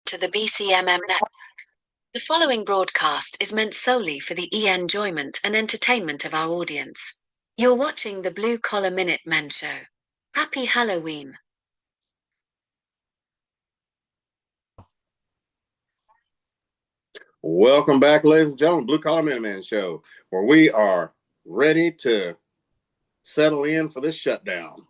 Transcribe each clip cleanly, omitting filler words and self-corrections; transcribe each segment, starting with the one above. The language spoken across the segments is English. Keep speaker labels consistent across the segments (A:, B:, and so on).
A: to the BCMM network. The following broadcast is meant solely for the enjoyment and entertainment of our audience. You're watching the Blue Collar Minute Men Show. Happy Halloween.
B: Welcome back, ladies and gentlemen, Blue Collar Minute Man Show, where we are ready to settle in for this shutdown.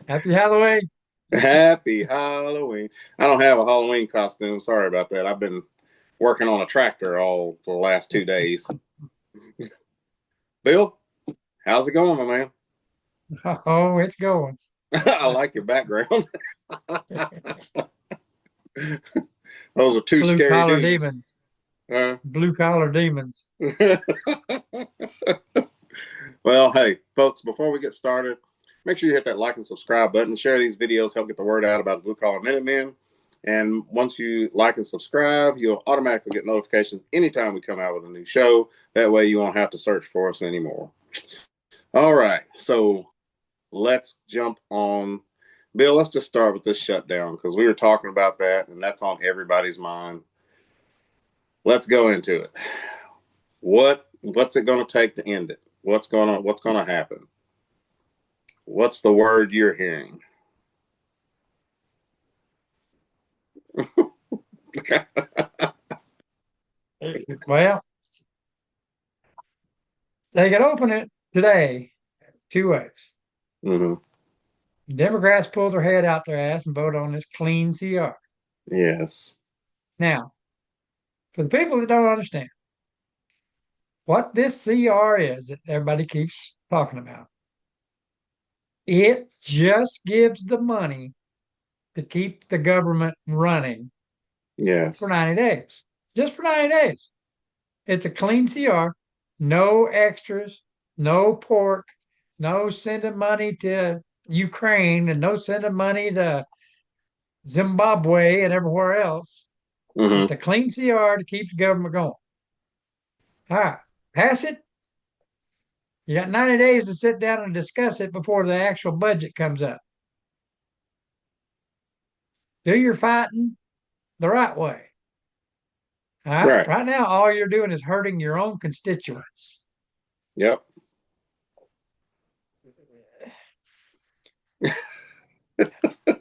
C: Happy Halloween.
B: Happy Halloween. I don't have a Halloween costume. Sorry about that. I've been working on a tractor all for the last 2 days. Bill, how's it going, my man?
C: Oh, it's going.
B: I like your background. Those are two
C: Blue
B: scary
C: collar
B: dudes.
C: demons. Blue collar demons.
B: Well, hey, folks, before we get started, make sure you hit that like and subscribe button. Share these videos, help get the word out about the Blue Collar Minutemen. And once you like and subscribe, you'll automatically get notifications anytime we come out with a new show. That way you won't have to search for us anymore. All right, so let's jump on. Bill, let's just start with this shutdown because we were talking about that, and that's on everybody's mind. Let's go into it. What's it going to take to end it? What's going to happen? What's the word you're hearing?
C: Well, they can open it today 2 ways.
B: Mm-hmm.
C: Democrats pull their head out their ass and vote on this clean CR.
B: Yes.
C: Now, for the people that don't understand what this CR is that everybody keeps talking about, it just gives the money to keep the government running
B: Yes.
C: for 90 days. Just for 90 days. It's a clean CR, no extras, no pork, no sending money to Ukraine, and no sending money to Zimbabwe and everywhere else.
B: Mm-hmm.
C: Just a clean CR to keep the government going. All right, pass it. You got 90 days to sit down and discuss it before the actual budget comes up. Do your fighting the right way. All right?
B: Right.
C: Right now, all you're doing is hurting your own constituents.
B: Yep.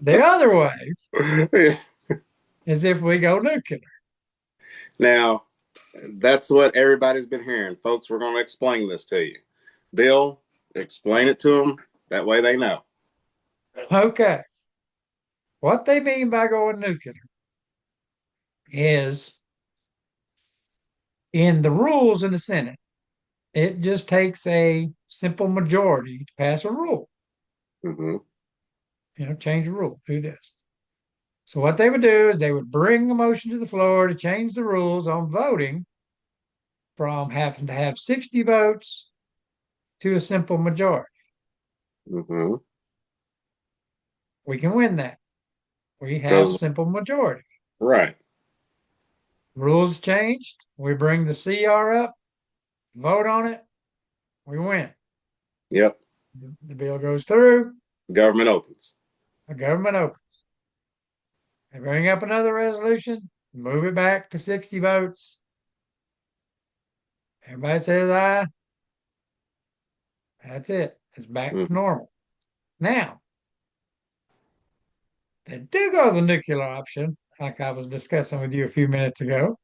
C: The other way is if we go nuclear.
B: Now, that's what everybody's been hearing. Folks, we're going to explain this to you. Bill, explain it to them. That way they know.
C: Okay. What they mean by going nuclear is in the rules in the Senate, it just takes a simple majority to pass a rule.
B: Mm-hmm.
C: Change the rule, do this. So what they would do is they would bring a motion to the floor to change the rules on voting from having to have 60 votes to a simple majority.
B: Mm-hmm.
C: We can win that. We have a simple majority.
B: Right.
C: Rules changed. We bring the CR up, vote on it, we win.
B: Yep.
C: The bill goes through.
B: Government opens.
C: The government opens. They bring up another resolution, move it back to 60 votes. Everybody says aye. That's it. It's back to normal. Now, they do go the nuclear option, like I was discussing with you a few minutes ago.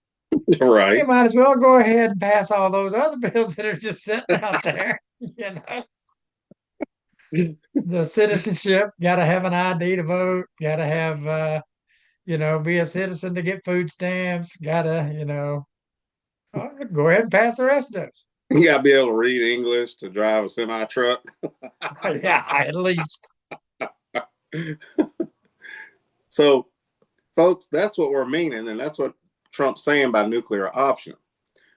B: Right.
C: You might as well go ahead and pass all those other bills that are just sitting out there. The citizenship, got to have an ID to vote, got to have, be a citizen to get food stamps, got to, go ahead and pass the rest of those.
B: You got to be able to read English to drive a semi truck.
C: Yeah, at least.
B: So, folks, that's what we're meaning, and that's what Trump's saying by nuclear option.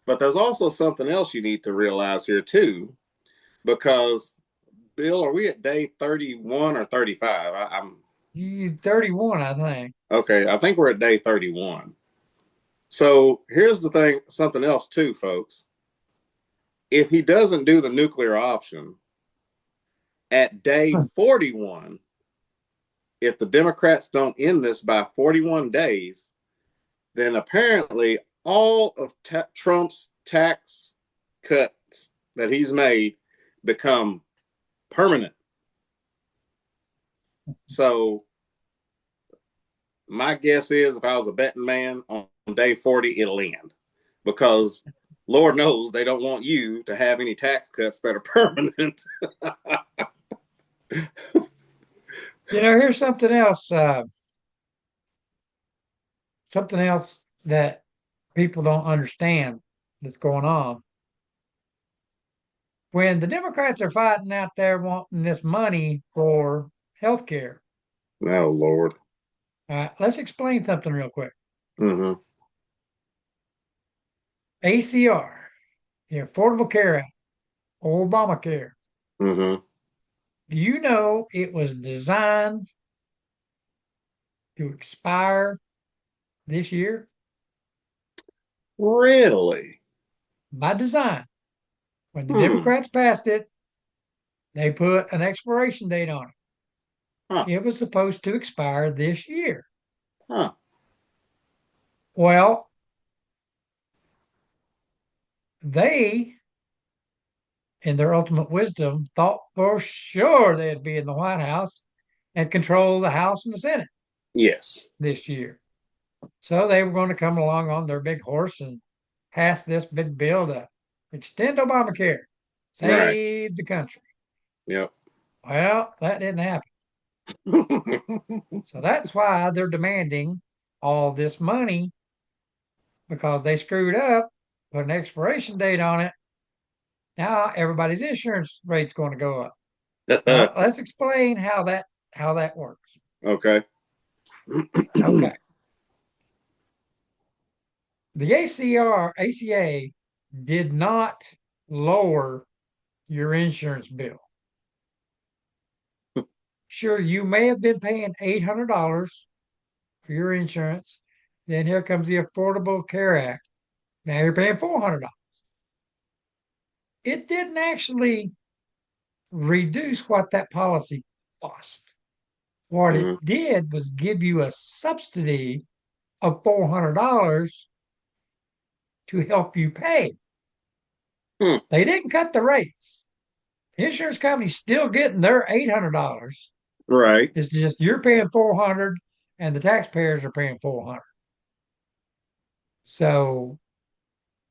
B: But there's also something else you need to realize here, too, because, Bill, are we at day 31 or 35? I'm
C: 31, I think.
B: Okay, I think we're at day 31. So here's the thing, something else, too, folks. If he doesn't do the nuclear option, at day 41, if the Democrats don't end this by 41 days, then apparently all of Trump's tax cuts that he's made become permanent. So my guess is if I was a betting man, on day 40, it'll end, because Lord knows they don't want you to have any tax cuts that are permanent.
C: Here's something else that people don't understand that's going on. When the Democrats are fighting out there wanting this money for health care,
B: Oh, Lord.
C: let's explain something real quick.
B: Mm-hmm.
C: ACR, the Affordable Care Act, or Obamacare.
B: Mm-hmm.
C: Do you know it was designed to expire this year?
B: Really?
C: By design. When the
B: Hmm.
C: Democrats passed it, they put an expiration date on it.
B: Huh.
C: It was supposed to expire this year.
B: Huh.
C: Well, they, in their ultimate wisdom, thought for sure they'd be in the White House and control the House and the Senate
B: Yes.
C: this year. So they were going to come along on their big horse and pass this big bill to extend Obamacare,
B: Right.
C: save the country.
B: Yep.
C: Well, that didn't happen. So that's why they're demanding all this money, because they screwed up, put an expiration date on it. Now everybody's insurance rate's going to go up. Now let's explain how that works.
B: Okay.
C: Okay. The ACA did not lower your insurance bill. Sure, you may have been paying $800 for your insurance. Then here comes the Affordable Care Act. Now you're paying $400. It didn't actually reduce what that policy cost. What it
B: Mm-hmm.
C: did was give you a subsidy of $400 to help you pay.
B: Hmm.
C: They didn't cut the rates. The insurance company's still getting their $800.
B: Right.
C: It's just you're paying 400 and the taxpayers are paying 400. So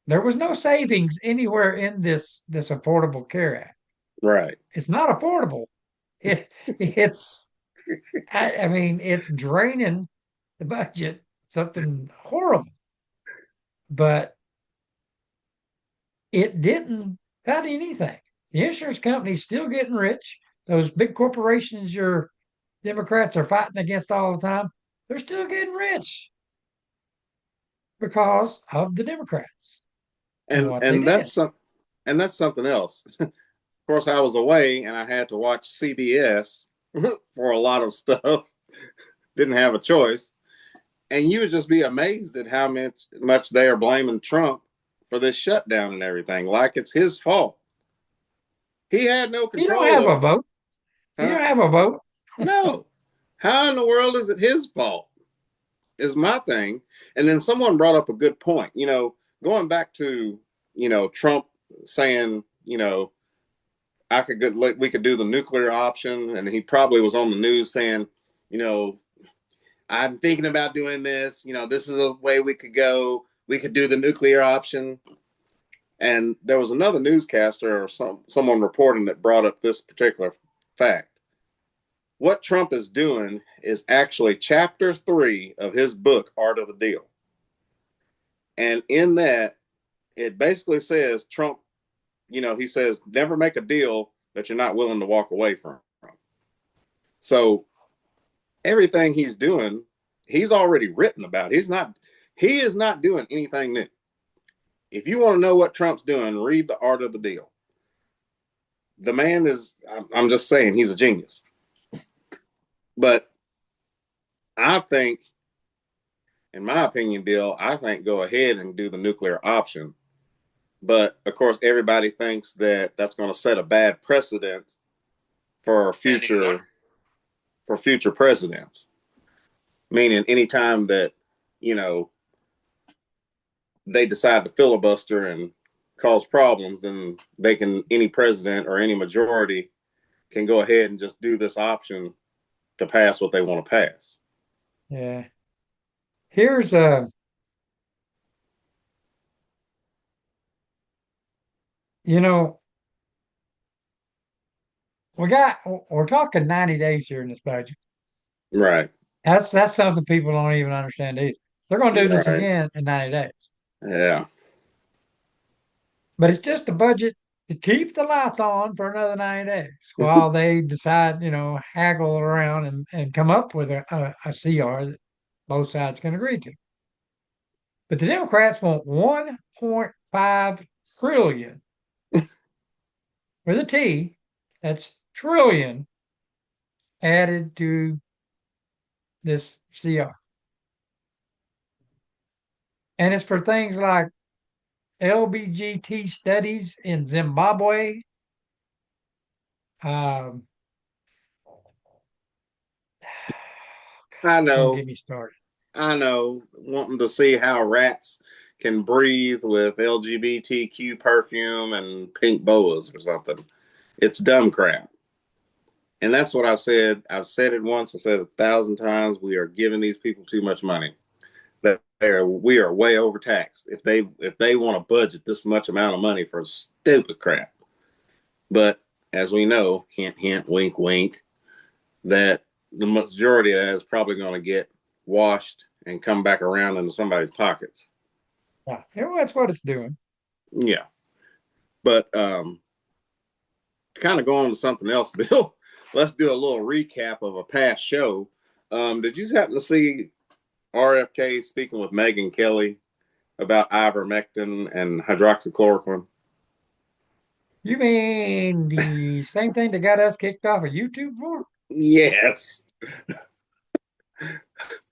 C: there was no savings anywhere in this Affordable Care Act.
B: Right.
C: It's not affordable. It's I mean it's draining the budget, something horrible. But it didn't cut anything. The insurance company's still getting rich. Those big corporations your Democrats are fighting against all the time, they're still getting rich because of the Democrats and
B: And
C: what they
B: and
C: did.
B: that's something else. Of course, I was away and I had to watch CBS for a lot of stuff. Didn't have a choice. And you would just be amazed at how much they are blaming Trump for this shutdown and everything, like it's his fault. He had no
C: You don't
B: control
C: have a
B: over,
C: vote. You
B: huh?
C: don't have a vote.
B: No. How in the world is it his fault? Is my thing. And then someone brought up a good point. Going back to Trump saying, we could do the nuclear option, and he probably was on the news saying, you know, I'm thinking about doing this. This is a way we could go. We could do the nuclear option. And there was another newscaster or someone reporting that brought up this particular fact. What Trump is doing is actually chapter 3 of his book, Art of the Deal. And in that, it basically says Trump, he says, never make a deal that you're not willing to walk away from. So everything he's doing, he's already written about. He is not doing anything new. If you want to know what Trump's doing, read The Art of the Deal. The man is, I'm just saying, he's a genius. But I think, in my opinion, Bill, I think go ahead and do the nuclear option. But of course, everybody thinks that that's going to set a bad precedent for future. for future presidents. Meaning, anytime that, they decide to filibuster and cause problems, then any president or any majority can go ahead and just do this option to pass what they want to pass.
C: Yeah. Here's a, you know, we're talking 90 days here in this budget.
B: Right.
C: That's something people don't even understand either. They're going to do this
B: Right.
C: again in 90 days.
B: Yeah.
C: But it's just a budget to keep the lights on for another 90 days while they decide, haggle around and come up with a CR that both sides can agree to. But the Democrats want 1.5 trillion with a T, that's trillion added to this CR. And it's for things like LBGT studies in Zimbabwe. Um,
B: I
C: don't get
B: know.
C: me started.
B: I know. Wanting to see how rats can breathe with LGBTQ perfume and pink boas or something. It's dumb crap. And that's what I've said. I've said it once. I've said it 1,000 times. We are giving these people too much money. We are way overtaxed if they want to budget this much amount of money for stupid crap. But as we know, hint hint, wink wink, that the majority of that is probably going to get washed and come back around into somebody's pockets.
C: Yeah, that's what it's doing.
B: Yeah, but kind of going to something else, Bill. Let's do a little recap of a past show. Did you happen to see RFK speaking with Megyn Kelly about ivermectin and hydroxychloroquine?
C: You mean the same thing that got us kicked off of YouTube for?
B: Yes.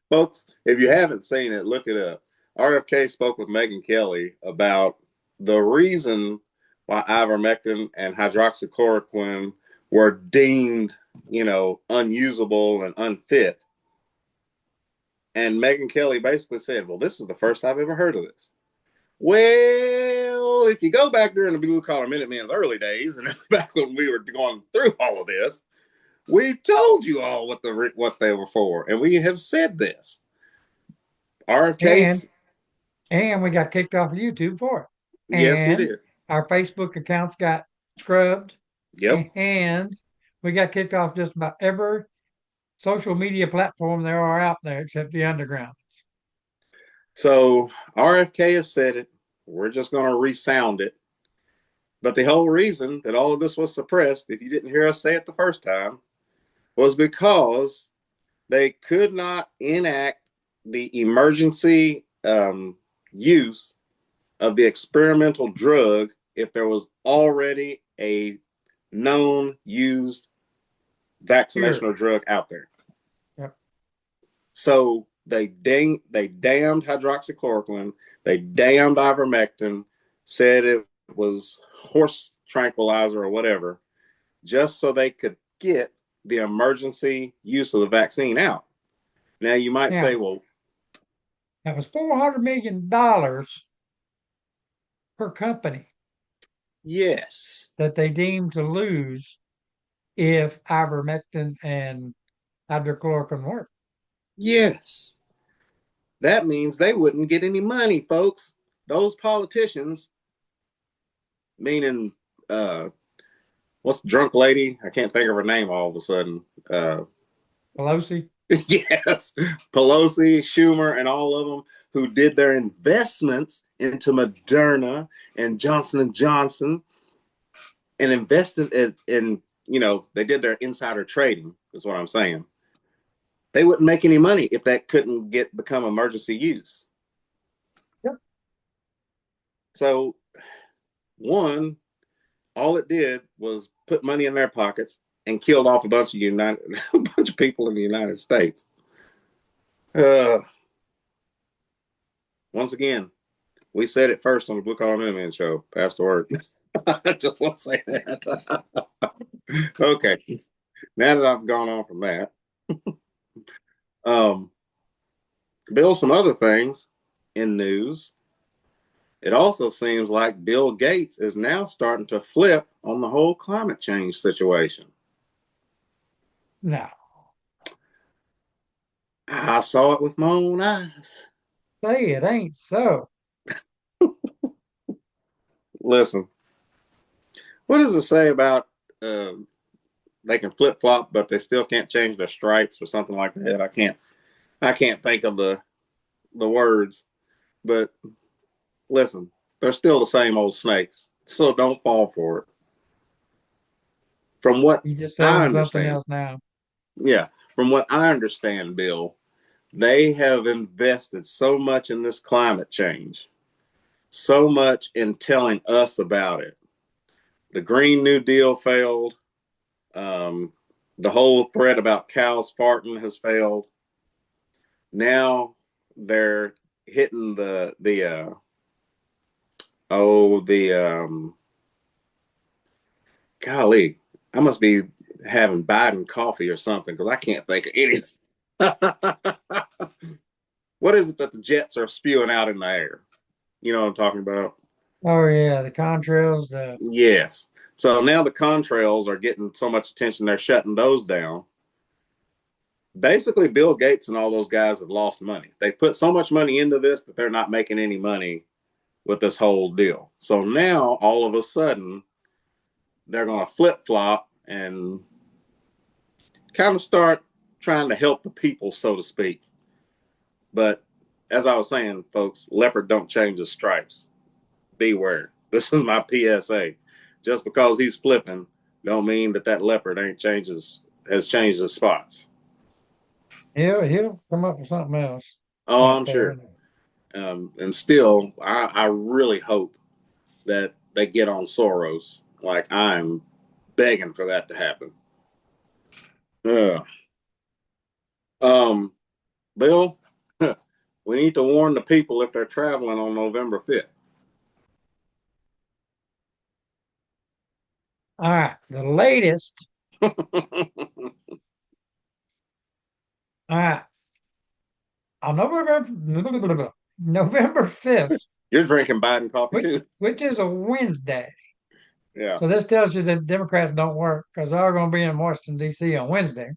B: Folks, if you haven't seen it, look it up. RFK spoke with Megyn Kelly about the reason why ivermectin and hydroxychloroquine were deemed, unusable and unfit. And Megyn Kelly basically said, well, this is the first I've ever heard of this. Well, if you go back during the Blue Collar Minutemen's early days, and back when we were going through all of this, we told you all what they were for, and we have said this.
C: And
B: RFK,
C: and we got kicked off of YouTube for it.
B: yes, we
C: And
B: did.
C: our Facebook accounts got scrubbed.
B: Yep.
C: And we got kicked off just about every social media platform there are out there except the underground.
B: So RFK has said it. We're just going to resound it. But the whole reason that all of this was suppressed, if you didn't hear us say it the first time, was because they could not enact the emergency use of the experimental drug if there was already a known used vaccination or drug out there.
C: Yep.
B: So they damned hydroxychloroquine, they damned ivermectin, said it was horse tranquilizer or whatever, just so they could get the emergency use of the vaccine out. Now you might say, well,
C: that was $400 million per company.
B: Yes.
C: That they deemed to lose if ivermectin and hydrochloroquine work.
B: Yes. That means they wouldn't get any money, folks. Those politicians, meaning, what's the drunk lady? I can't think of her name all of a sudden.
C: Pelosi?
B: Yes. Pelosi, Schumer, and all of them who did their investments into Moderna and Johnson & Johnson and invested in they did their insider trading, is what I'm saying. They wouldn't make any money if that couldn't become emergency use.
C: Yep.
B: So, one, all it did was put money in their pockets and killed off a bunch of people in the United States. Once again, we said it first on the Blue Collar Minuteman show. Pass the word. I just want to say that. Okay. Now that I've gone on from that, Um, Bill, some other things in news. It also seems like Bill Gates is now starting to flip on the whole climate change situation.
C: No,
B: I saw it with my own eyes.
C: say it ain't so.
B: Listen, what does it say about uh, they can flip flop, but they still can't change their stripes or something like that? I can't think of the words, but listen, they're still the same old snakes, so don't fall for it. From what
C: You just
B: I
C: selling something
B: understand,
C: else now.
B: yeah, from what I understand, Bill, they have invested so much in this climate change, so much in telling us about it. The Green New Deal failed. Um, the whole threat about cows farting has failed. Now they're hitting the golly, I must be having Biden coffee or something because I can't think of anything. What is it that the jets are spewing out in the air? You know what I'm talking about?
C: Oh yeah, the contrails, the
B: Yes. So now the contrails are getting so much attention, they're shutting those down. Basically, Bill Gates and all those guys have lost money. They put so much money into this that they're not making any money with this whole deal. So now, all of a sudden, they're going to flip flop and kind of start trying to help the people, so to speak. But as I was saying, folks, leopard don't change his stripes. Beware. This is my PSA. Just because he's flipping, don't mean that that leopard ain't changes has changed his spots.
C: he'll come up with something else
B: Oh,
C: out
B: I'm
C: there.
B: sure. And still, I really hope that they get on Soros. Like I'm begging for that to happen. Uh, um, Bill, we need to warn the people if they're traveling on November 5th.
C: All right, the latest. All right, on November 5th,
B: You're drinking Biden coffee
C: which
B: too.
C: which is a Wednesday.
B: Yeah.
C: So this tells you that Democrats don't work because they're going to be in Washington D.C. on Wednesday.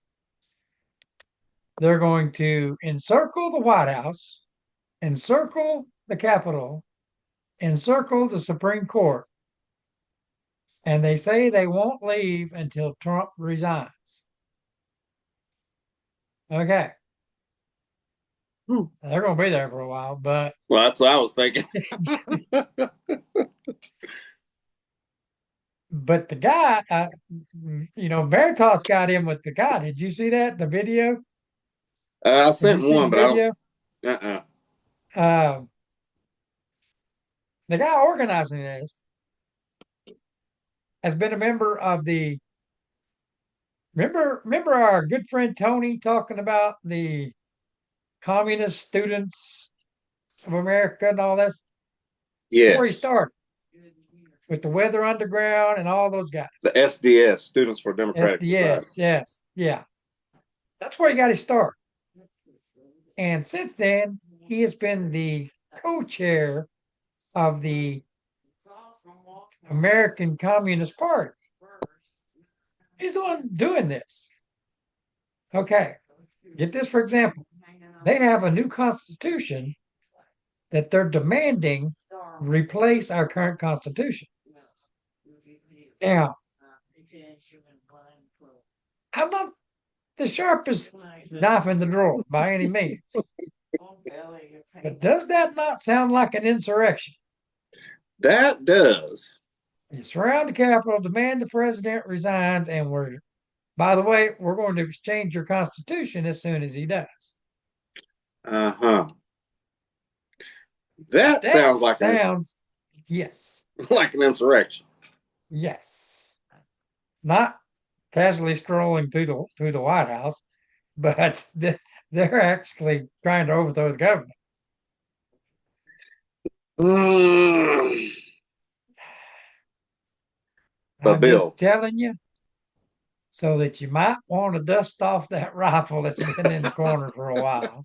C: They're going to encircle the White House, encircle the Capitol, encircle the Supreme Court, and they say they won't leave until Trump resigns. Okay,
B: Hmm.
C: they're going to be there for a while, but
B: Well, that's what I was thinking.
C: but the guy, Veritas got in with the guy. Did you see that? The video?
B: I
C: Did you
B: sent
C: see
B: one,
C: the
B: but I don't.
C: video?
B: Uh-uh.
C: Uh, the guy organizing this has been a member of the. Remember our good friend Tony talking about the Communist Students of America and all this? That's where he
B: Yes,
C: started with the Weather Underground and all those guys.
B: the SDS, Students for Democratic Society.
C: SDS, yes, yeah. That's where he got his start. And since then, he has been the co-chair of the American Communist Party. He's the one doing this. Okay, get this for example. They have a new constitution that they're demanding replace our current constitution. Now, I'm not the sharpest knife in the drawer by any means, but does that not sound like an insurrection?
B: That does.
C: You surround the Capitol, demand the president resigns, and by the way, we're going to exchange your constitution as soon as he does.
B: Uh-huh. That
C: That
B: sounds
C: sounds, yes,
B: like an insurrection.
C: yes. Not casually strolling through the White House, but they're actually trying to overthrow the government.
B: But
C: I'm just
B: Bill,
C: telling you. so that you might want to dust off that rifle that's been in the corner for a while.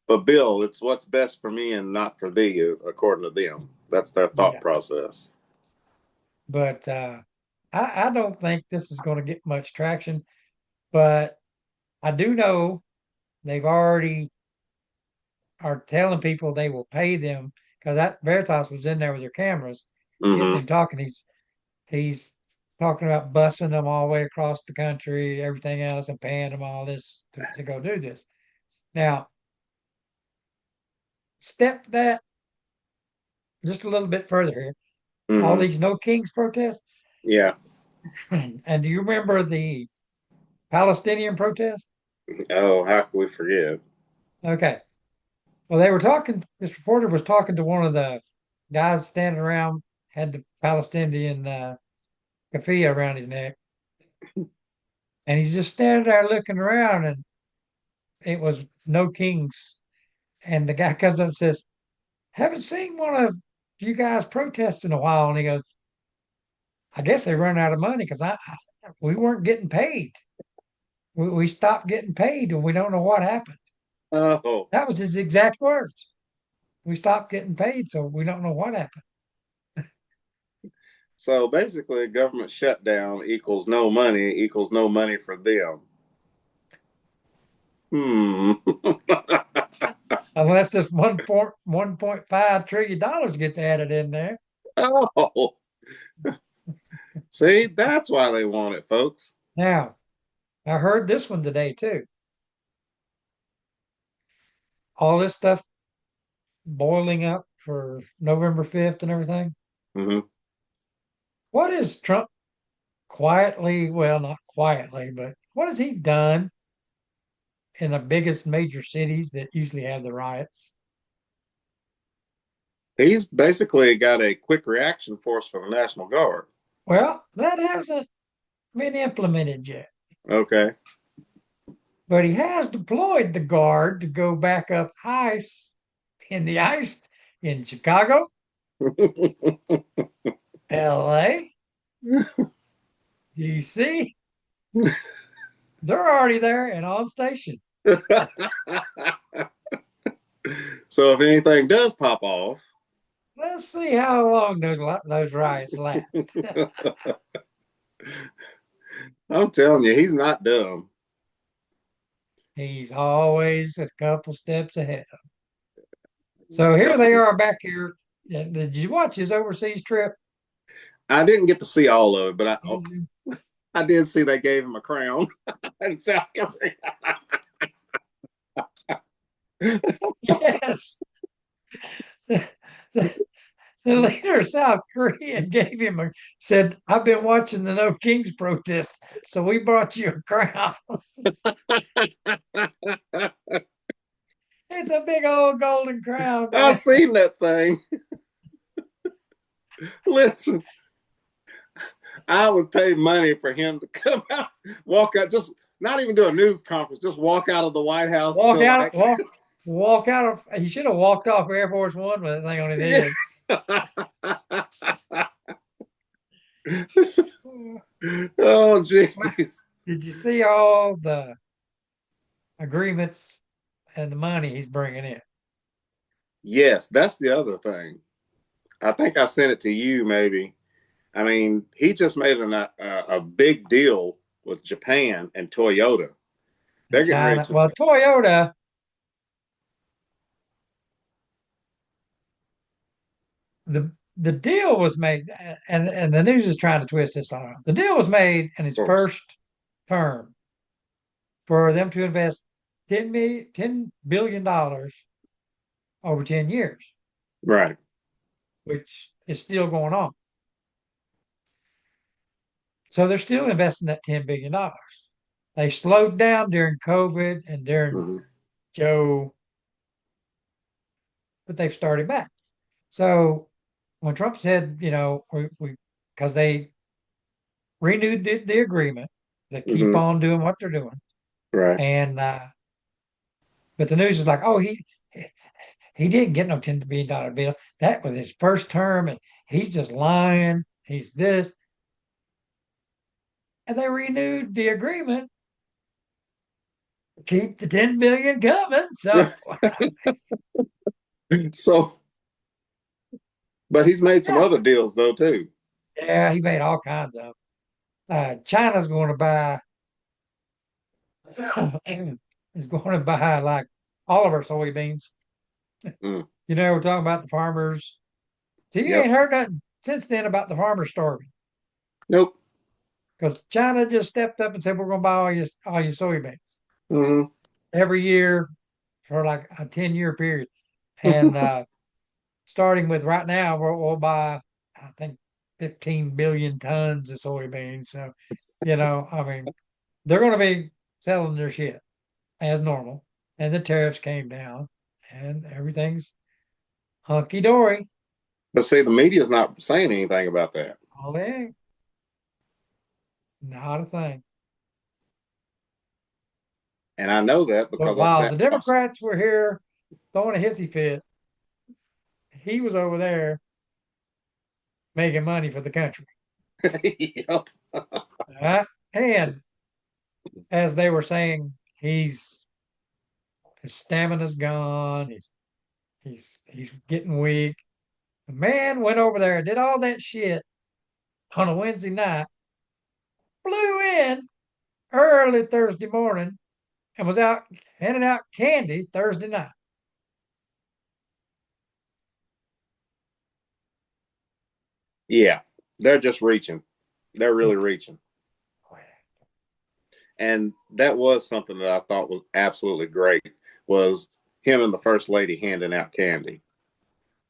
B: But Bill, it's what's best for me and not for thee, according to them. That's their thought
C: Yeah.
B: process.
C: But I don't think this is going to get much traction. But I do know they've already are telling people they will pay them because that Veritas was in there with their cameras getting
B: Mm-hmm.
C: him talking. He's talking about busing them all the way across the country, everything else, and paying them all this to go do this. Now, step that just a little bit further here. All
B: Mm-hmm.
C: these No Kings protests.
B: Yeah.
C: And do you remember the Palestinian protest?
B: Oh, how can we forget?
C: Okay. Well, they were talking, this reporter was talking to one of the guys standing around, had the Palestinian keffiyeh around his neck. And he's just standing there looking around, and it was No Kings. And the guy comes up and says, haven't seen one of you guys protest in a while. And he goes, I guess they run out of money because we weren't getting paid. We stopped getting paid and we don't know what happened.
B: Oh,
C: That was his exact words. We stopped getting paid, so we don't know what happened.
B: so basically, government shutdown equals no money for them. Hmm.
C: Unless this 1.5 trillion dollars gets added in there.
B: Oh, see, that's why they want it, folks.
C: Now, I heard this one today too. All this stuff boiling up for November 5th and everything.
B: Mm-hmm.
C: What is Trump quietly, well, not quietly, but what has he done in the biggest major cities that usually have the riots?
B: He's basically got a quick reaction force for the National Guard.
C: Well, that hasn't been implemented yet,
B: Okay.
C: but he has deployed the guard to go back up ice in the ice in Chicago, LA, DC. They're already there and on station.
B: So if anything does pop off,
C: Let's see how long those riots last.
B: I'm telling you, he's not dumb.
C: He's always a couple steps ahead.
B: I'm
C: So here
B: telling
C: they
B: you.
C: are back here. Did you watch his overseas trip?
B: I didn't get to see all of it, but
C: Mhm.
B: I did see they gave him a crown in South Korea.
C: Yes. The, the leader of South Korea gave him said, I've been watching the No Kings protest, so we brought you a crown. It's a big old golden crown,
B: I
C: man.
B: seen that thing. Listen, I would pay money for him to come out, walk out, just not even do a news conference, just walk out of the White House
C: Walk
B: to
C: out,
B: like,
C: walk out of. He should have walked off Air Force One with that thing on his
B: yeah.
C: head.
B: Oh, jeez.
C: Did you see all the agreements and the money he's bringing in?
B: Yes, that's the other thing. I think I sent it to you, maybe. I mean, he just made a big deal with Japan and Toyota.
C: In
B: They're getting ready
C: China.
B: to.
C: Well, Toyota, the deal was made, and the news is trying to twist this on. The deal was made in his
B: Of course.
C: first term for them to invest $10 billion over 10 years,
B: Right.
C: which is still going on. So they're still investing that $10 billion. They slowed down during COVID and during
B: Mm-hmm.
C: Joe, but they've started back. So when Trump said, because they renewed the agreement, they keep
B: Mm-hmm.
C: on doing what they're doing,
B: Right.
C: and but the news is like, oh, he didn't get no $10 billion bill. That was his first term, and he's just lying. He's this. and they renewed the agreement. Keep the 10 billion coming. So
B: So, but he's made some
C: yeah,
B: other deals though too.
C: yeah, he made all kinds of. China's going to buy is going to buy like all of our soybeans.
B: Mm,
C: You know, we're talking about the farmers. So you
B: yep.
C: ain't heard nothing since then about the farmers starving
B: Nope.
C: because China just stepped up and said we're going to buy all your soybeans
B: Hmm.
C: every year for like a 10-year period, and starting with right now we'll buy I think 15 billion tons of soybeans. So I mean they're going to be selling their shit as normal, and the tariffs came down, and everything's hunky dory.
B: But see, the media's not saying anything about that,
C: Oh, they ain't. Not a thing.
B: and I know that
C: But
B: because I
C: while
B: sat.
C: the
B: And watched.
C: Democrats were here throwing a hissy fit, he was over there making money for the country.
B: Yep.
C: Uh, and as they were saying, his stamina's gone. He's getting weak. The man went over there, did all that shit on a Wednesday night, flew in early Thursday morning, and was out handing out candy Thursday night.
B: Yeah, they're just reaching. They're really
C: Yeah.
B: reaching. And that was something that I thought was absolutely great was him and the first lady handing out candy.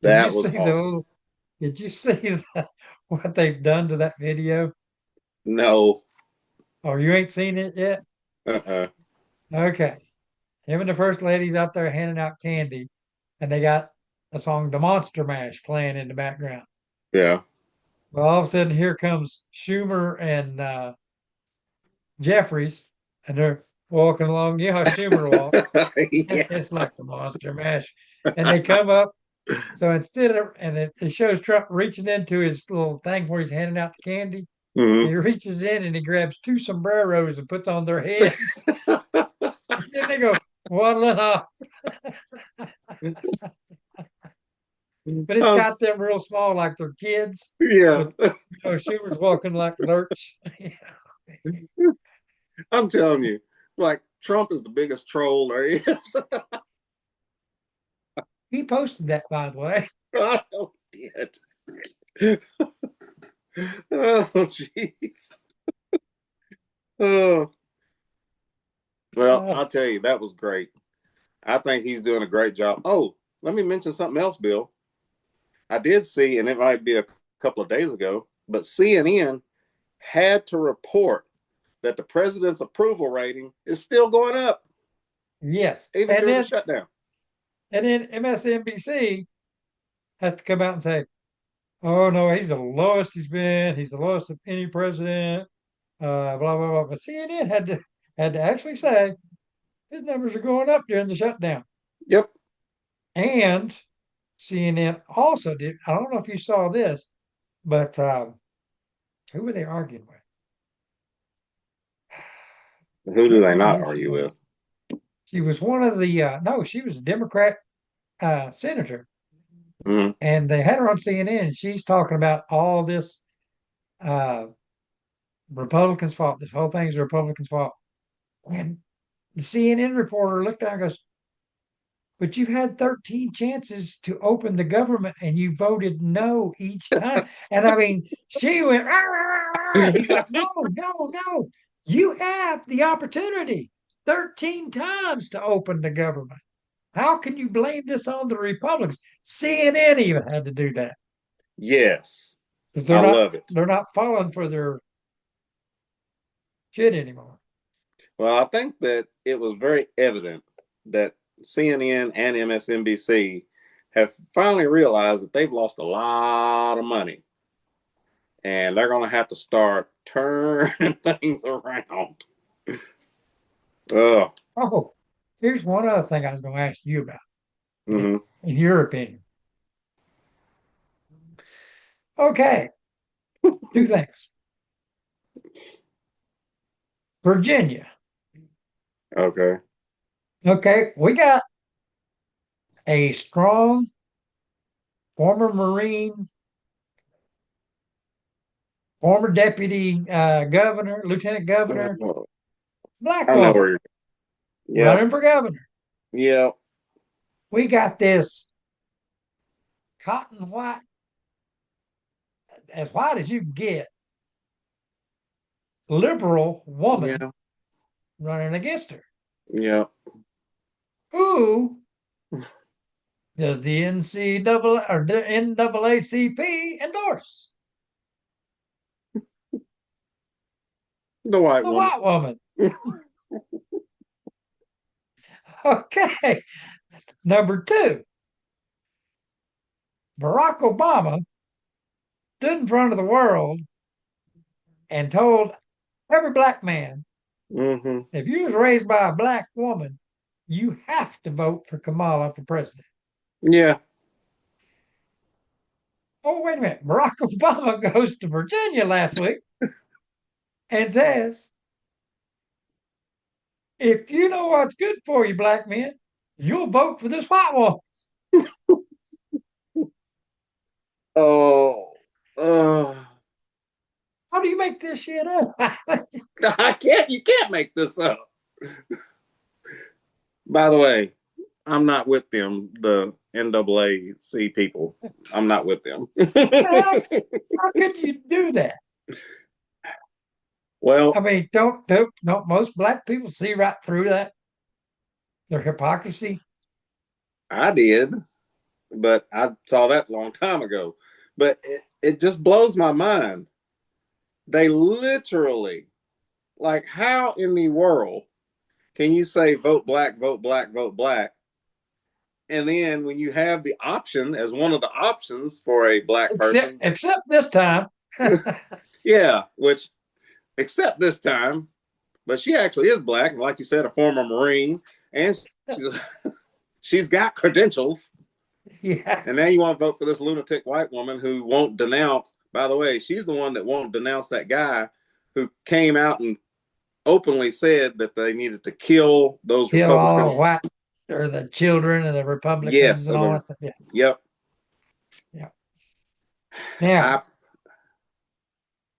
C: Did you
B: That was
C: see
B: awesome.
C: did you see what they've done to that video?
B: No.
C: Oh, you ain't seen it yet?
B: Uh-uh.
C: Okay. Him and the first lady's out there handing out candy, and they got the song The Monster Mash playing in the background.
B: Yeah.
C: Well, all of a sudden, here comes Schumer and Jeffries, and they're walking along. You know how Schumer walks?
B: Yeah.
C: It's like the Monster Mash. And they come up. So it shows Trump reaching into his little thing where he's handing out the candy.
B: Hmm.
C: And he reaches in and he grabs two sombreros and puts on their heads. And then they go waddling off. But it's
B: Um,
C: got them real small, like they're kids.
B: yeah.
C: But Schumer's walking like Lurch.
B: I'm telling you, like Trump is the biggest troll there is.
C: He posted that, by the way.
B: I did. Oh, jeez. Oh, well,
C: Uh,
B: I'll tell you, that was great. I think he's doing a great job. Oh, let me mention something else, Bill. I did see, and it might be a couple of days ago, but CNN had to report that the president's approval rating is still going up,
C: yes.
B: even during the shutdown.
C: And then MSNBC has to come out and say, oh no, he's the lowest he's been. He's the lowest of any president. Blah blah blah. But CNN had to actually say his numbers are going up during the shutdown.
B: Yep.
C: And CNN also did. I don't know if you saw this, but who were they arguing with?
B: Who do
C: Can't
B: they
C: remember
B: not
C: who she
B: argue
C: was.
B: with?
C: She was one of the no, she was a Democrat senator,
B: Mm-hmm.
C: and they had her on CNN, and she's talking about all this uh, Republicans' fault. This whole thing's the Republicans' fault. And the CNN reporter looked at her and goes, but you've had 13 chances to open the government and you voted no each time. And I mean, she went, rah, rah, rah, rah. He's like, no, no, no. You have the opportunity 13 times to open the government. How can you blame this on the Republicans? CNN even had to do that
B: Yes,
C: because
B: I love it.
C: they're not falling for their shit anymore.
B: Well, I think that it was very evident that CNN and MSNBC have finally realized that they've lost a lot of money and they're going to have to start turning things around. Oh,
C: Oh, here's one other thing I was going to ask you about,
B: mm-hmm.
C: in your opinion. Okay, two things. Virginia.
B: Okay.
C: Okay, we got a strong former Marine, former deputy governor, lieutenant governor,
B: Oh,
C: black
B: I know
C: woman
B: where you're. Yep.
C: running for governor.
B: Yep.
C: We got this cotton white, as white as you can get, liberal woman
B: Yeah.
C: running against her.
B: Yep.
C: Who does the NCAA or the NAACP endorse?
B: The white
C: The
B: woman.
C: white woman. Okay. Number two, Barack Obama stood in front of the world and told every black man,
B: Mm-hmm.
C: if you was raised by a black woman, you have to vote for Kamala for president.
B: Yeah.
C: Oh, wait a minute. Barack Obama goes to Virginia last week and says, if you know what's good for you, black men, you'll vote for this white woman.
B: Oh.
C: How do you make this shit up?
B: I can't. You can't make this up. By the way, I'm not with them, the NAAC people. I'm not with them.
C: How could you do that? I
B: Well,
C: mean, don't most black people see right through that? Their hypocrisy?
B: I did, but I saw that a long time ago. But it just blows my mind. They literally, like, how in the world can you say vote black, vote black, vote black? And then when you have the option as one of the options for a black person,
C: Except this time.
B: yeah, which except this time, but she actually is black, and like you said, a former Marine, and she's, she's got credentials.
C: Yeah.
B: And now you want to vote for this lunatic white woman who won't denounce. By the way, she's the one that won't denounce that guy who came out and openly said that they needed to kill those
C: Kill all
B: Republicans.
C: the white or the children of the
B: Yes,
C: Republicans and all that stuff. Yeah.
B: yep.
C: Yeah. Now,
B: I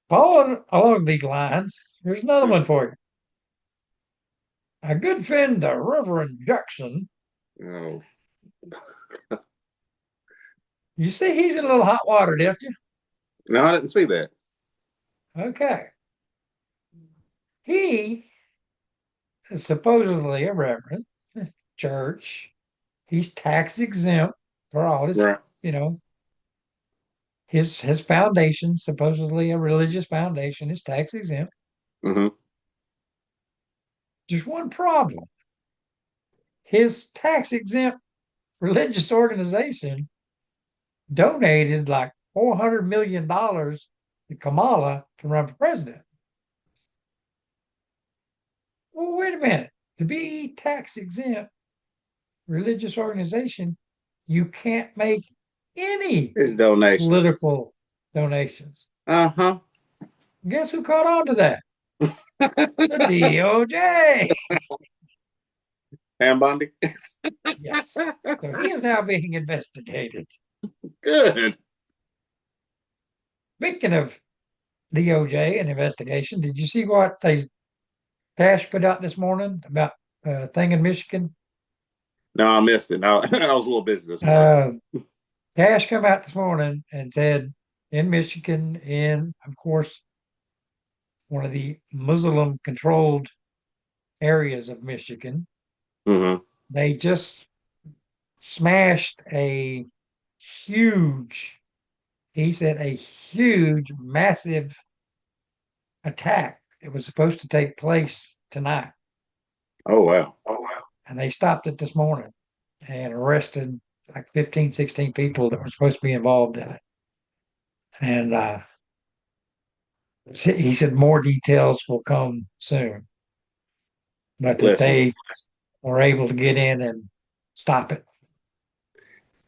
C: following along these lines, here's another one for you. A good friend, the Reverend Jackson.
B: oh,
C: You see, he's in a little hot water, didn't you?
B: no, I didn't see that.
C: Okay. He is supposedly a reverend, church. He's tax exempt for all his,
B: Right.
C: you know, his foundation, supposedly a religious foundation, is tax exempt.
B: Mm-hmm.
C: There's one problem. His tax exempt religious organization donated like $400 million to Kamala to run for president. Well, wait a minute. To be tax exempt religious organization, you can't make any
B: It's donations.
C: political donations.
B: Uh-huh.
C: Guess who caught on to that? The DOJ.
B: Pam Bondi.
C: Yes. So he is now being investigated.
B: Good.
C: Speaking of DOJ and investigation, did you see what they Tash put out this morning about a thing in Michigan?
B: No, I missed it. I was a little busy this morning.
C: Uh, Tash come out this morning and said in Michigan, in of course one of the Muslim controlled areas of Michigan,
B: Mm-hmm.
C: they just smashed a huge, he said, a huge, massive attack. It was supposed to take place tonight.
B: Oh, wow.
C: And they stopped it this morning and arrested like 15, 16 people that were supposed to be involved in it. And he said more details will come soon, but that
B: Listen,
C: they were able to get in and stop it.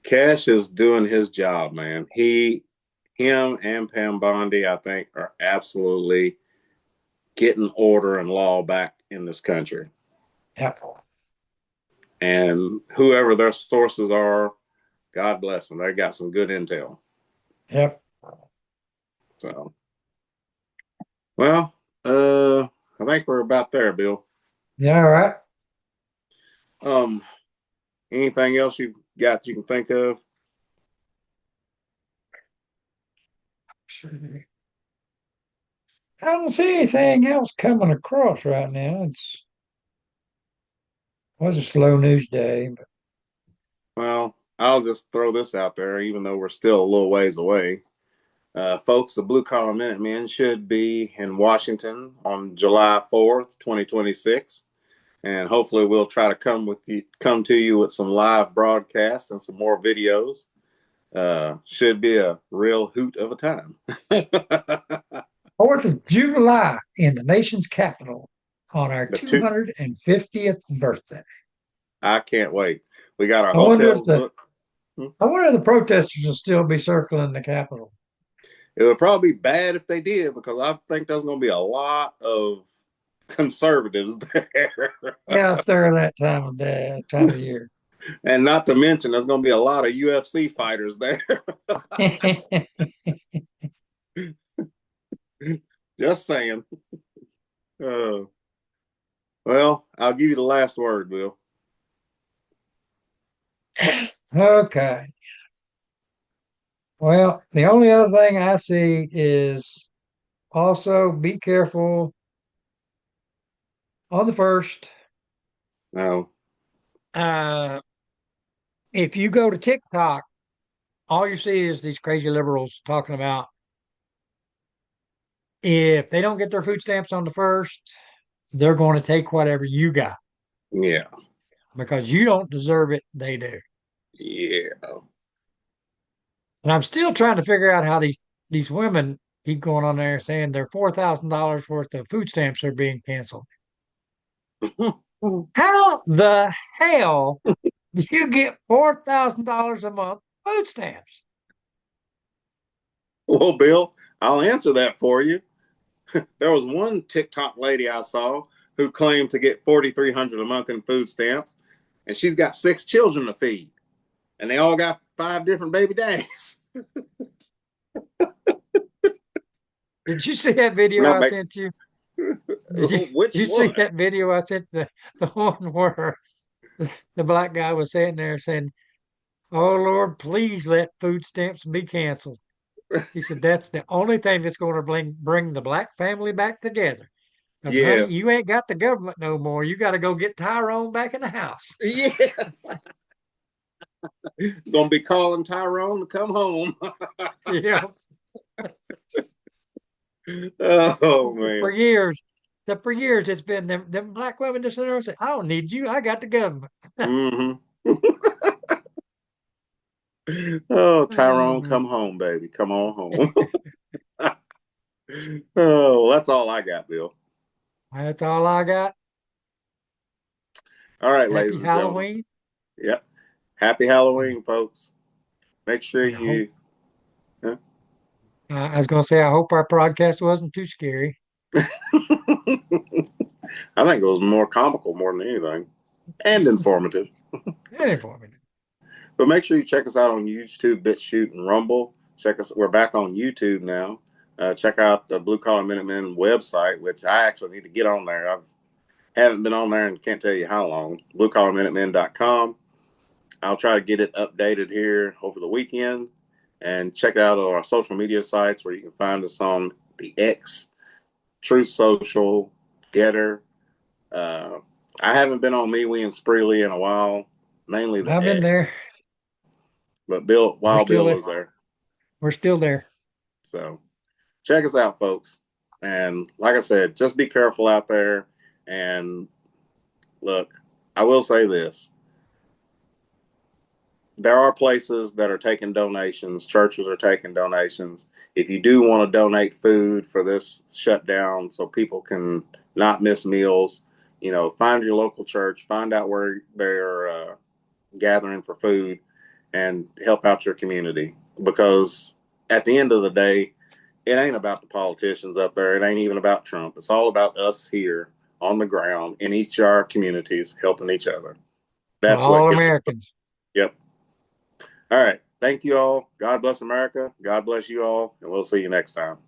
B: Cash is doing his job, man. Him and Pam Bondi, I think, are absolutely getting order and law back in this country.
C: Yep.
B: And whoever their sources are, God bless them. They got some good intel.
C: Yep.
B: So, well, I think we're about there, Bill.
C: Yeah, all right.
B: Um, anything else you got you can think of?
C: I don't see anything else coming across right now. It was a slow news day, but
B: Well, I'll just throw this out there, even though we're still a little ways away. Folks, the Blue Collar Minutemen should be in Washington on July 4th, 2026. And hopefully we'll try to come to you with some live broadcasts and some more videos. Should be a real hoot of a time.
C: 4th of July in the nation's capital on our
B: The two,
C: 250th birthday.
B: I can't wait. We got our
C: I wonder if
B: hotels
C: the
B: booked.
C: I wonder if the protesters will still be circling the Capitol.
B: It would probably be bad if they did, because I think there's going to be a lot of conservatives there.
C: Yeah, if they're that time of year.
B: And not to mention, there's going to be a lot of UFC fighters there. Just saying. Uh, well, I'll give you the last word, Bill.
C: Okay. Well, the only other thing I see is also be careful on the first.
B: No.
C: Uh, if you go to TikTok, all you see is these crazy liberals talking about if they don't get their food stamps on the first, they're going to take whatever you got
B: Yeah.
C: because you don't deserve it. They do.
B: Yeah.
C: And I'm still trying to figure out how these women keep going on there saying their $4,000 worth of food stamps are being canceled. How the hell do you get $4,000 a month food stamps?
B: Well, Bill, I'll answer that for you. There was one TikTok lady I saw who claimed to get 4,300 a month in food stamps, and she's got 6 children to feed, and they all got 5 different baby daddies.
C: Did you see that video
B: Not
C: I
B: make
C: sent you? Did you,
B: which
C: you see
B: one?
C: that video I sent the one where the black guy was sitting there saying, "Oh Lord, please let food stamps be canceled." He said that's the only thing that's going to bring the black family back together. Because honey,
B: Yes.
C: you ain't got the government no more. You got to go get Tyrone back in the house.
B: Yes. Gonna be calling Tyrone to come home.
C: Yeah.
B: Oh
C: For
B: man.
C: years, for years it's been them black women just sit there and say, "I don't need you. I got the government."
B: Mm-hmm. Oh, Tyrone,
C: Oh,
B: come home, baby. Come on home. Oh, that's all I got, Bill.
C: that's all I got.
B: All right,
C: Happy
B: ladies and gentlemen.
C: Halloween.
B: Yep. Happy Halloween, folks. Make sure
C: And I hope
B: you. Huh?
C: I was going to say I hope our podcast wasn't too scary.
B: I think it was more comical more than anything, and informative.
C: And informative.
B: But make sure you check us out on YouTube, BitChute, and Rumble. Check us. We're back on YouTube now. Check out the Blue Collar Minutemen website, which I actually need to get on there. I haven't been on there and can't tell you how long. BlueCollarMinutemen.com. I'll try to get it updated here over the weekend, and check out our social media sites where you can find us on the X, Truth Social, Getter. Uh, I haven't been on MeWe and Spreely in a while, mainly the
C: I've been
B: X.
C: there.
B: But Bill,
C: We're
B: Wild
C: still
B: Bill
C: there.
B: is there.
C: We're still there.
B: So check us out, folks. And like I said, just be careful out there. And look, I will say this. There are places that are taking donations. Churches are taking donations. If you do want to donate food for this shutdown so people can not miss meals, find your local church, find out where they're gathering for food, and help out your community. Because at the end of the day, it ain't about the politicians up there. It ain't even about Trump. It's all about us here on the ground in each of our communities helping each other. That's what
C: All
B: gets.
C: Americans.
B: Yep. All right. Thank you all. God bless America. God bless you all. And we'll see you next time.